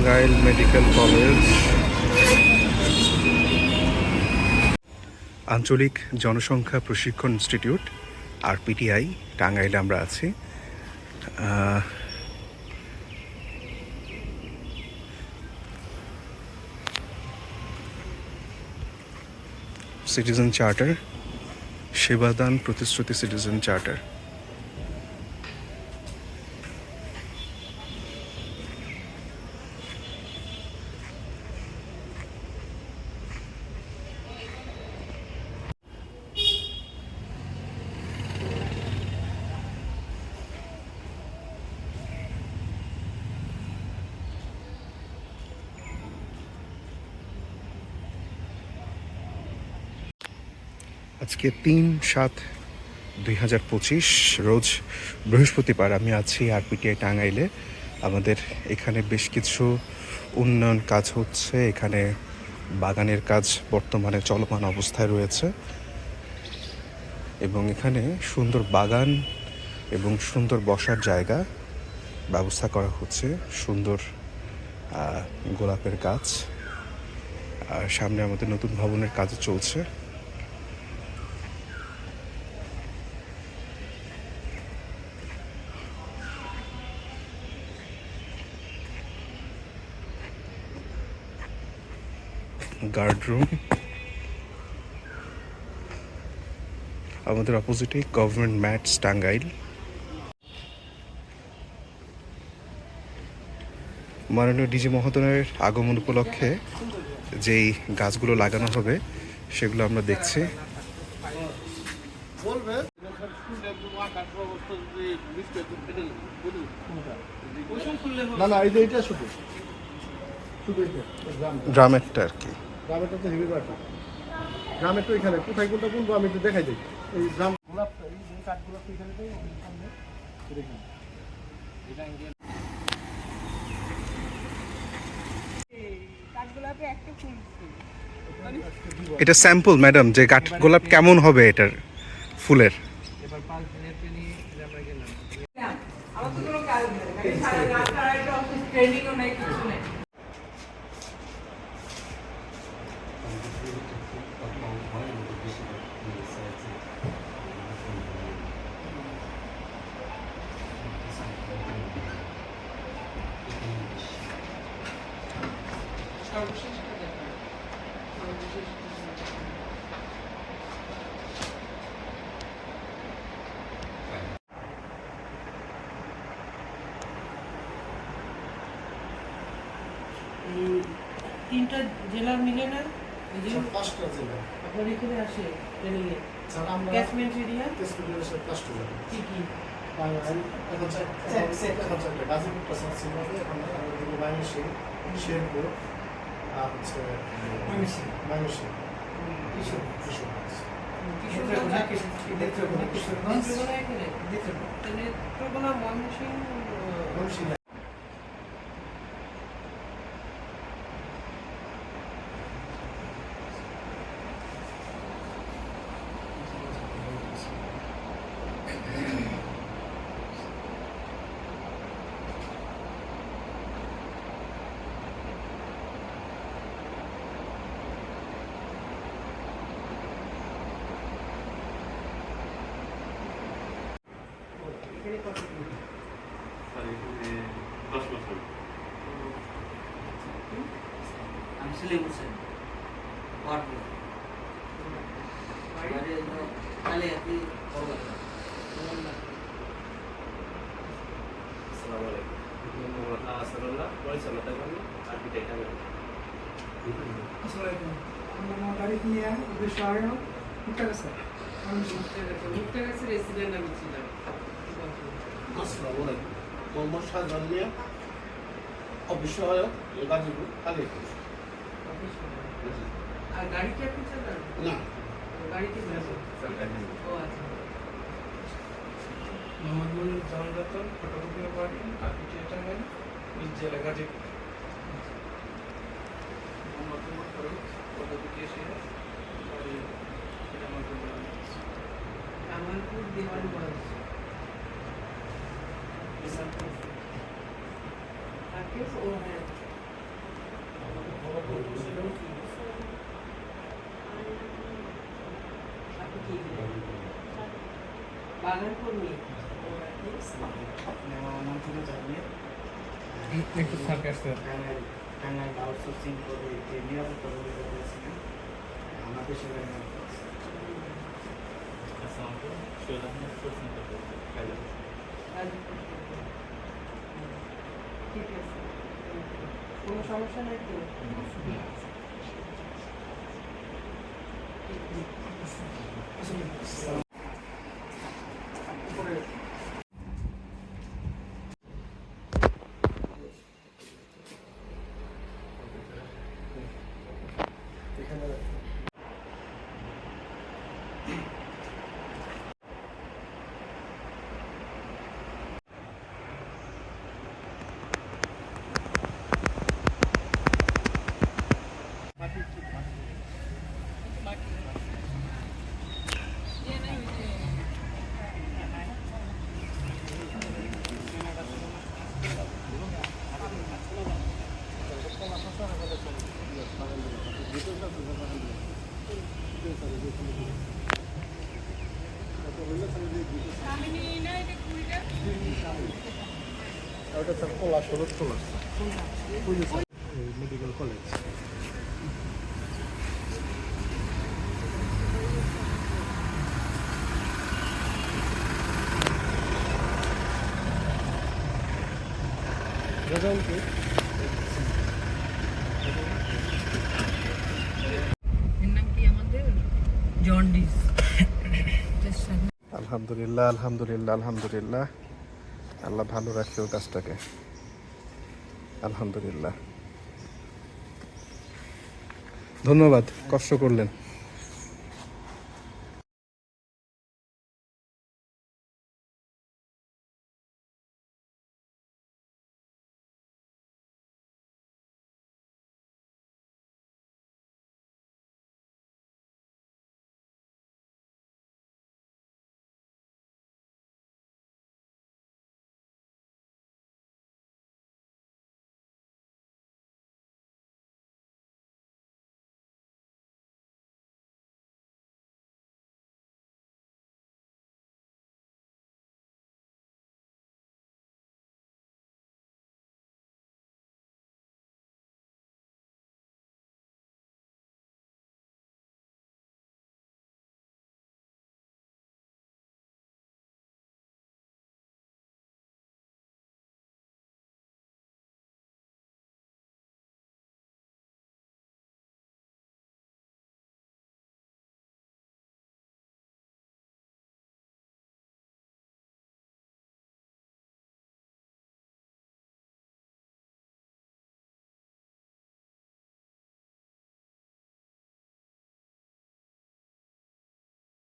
Tangail medical college, আঞ্চলিক জনসংখ্যা প্রশিক্ষণ ইনস্টিটিউট RPTI টাঙ্গাইলে আমরা আছি। সিটিজেন চার্টার, সেবাদান প্রতিশ্রুতি সিটিজেন চার্টার। আজকে 3/7/2025 রোজ বৃহস্পতিবার। আমি আছি RPTI টাঙ্গাইলে। আমাদের এখানে বেশ কিছু উন্নয়ন কাজ হচ্ছে। এখানে বাগানের কাজ বর্তমানে চলমান অবস্থায় রয়েছে এবং এখানে সুন্দর বাগান এবং সুন্দর বসার জায়গা ব্যবস্থা করা হচ্ছে। সুন্দর গোলাপের গাছ, আর সামনে আমাদের নতুন ভবনের কাজ চলছে। গার্ড রুম, আমাদের অপোজিটে গভর্নমেন্ট ম্যাটস টাঙ্গাইল। মাননীয় ডিজি মহোদয়ের আগমন উপলক্ষে যেই গাছগুলো লাগানো হবে সেগুলো আমরা দেখছি। গ্রামেরটা আর কি, গ্রামেরটা তো হেভি বাটা, গ্রামের তো এখানে কোথায় কোনটা বলবো আমি একটু দেখাই দিই। এই গ্রাম গোলাপটা, এই কাঠগোলাপ তো এখানে এটা স্যাম্পল ম্যাডাম, যে কাঠ গোলাপ কেমন হবে এটার ফুলের। তিনটা জেলা মিলে না, পাঁচটা জেলা আপনার এখানে আসে ট্রেনিংয়ে স্যার। আমরা ক্যাচমেন্ট এরিয়া পাঁচটা জেলা কি কি গাজীপুরটা সাতসিমাতে, এখন ময়মনসিং, শেরপুর, আর হচ্ছে ময়মনসিং, কিশোরগঞ্জ। আমি সেলিম হোসেন কালে আপনি অবিষয়ক গাজীপুর কালে আর গাড়ি কি আপনি চালান? না গাড়ি কি চালান? ও আচ্ছা। Mohammad Monir Zaman Ratan, photocopy party, RPTI Tangail, নিজ জেলা গাজীপুর। মোহাম্মদ উমর ফারুক, পদ্ধতি এশিয়া, বাড়ি জামালপুর দেওয়ানগঞ্জ। ও হ্যাঁ, আপনি কি বাগান কর্মী? একটু সার্কে আসতে টাঙ্গাইল আউটসোর্সিং করে যে নিরাপত্তা পরিষদ করেছিলেন আমাদের সেখানে ঠিক আছে, কোনো সমস্যা নাই তো? এখানে ওটা স্যার কোলা শরৎ কোলা মেডিকেল কলেজ এর নাম কি আমাদের? জন্ডিস। আলহামদুলিল্লাহ, আলহামদুলিল্লাহ, আলহামদুলিল্লাহ। আল্লাহ ভালো রাখছে ওর কাজটাকে। আলহামদুলিল্লাহ, ধন্যবাদ, কষ্ট করলেন।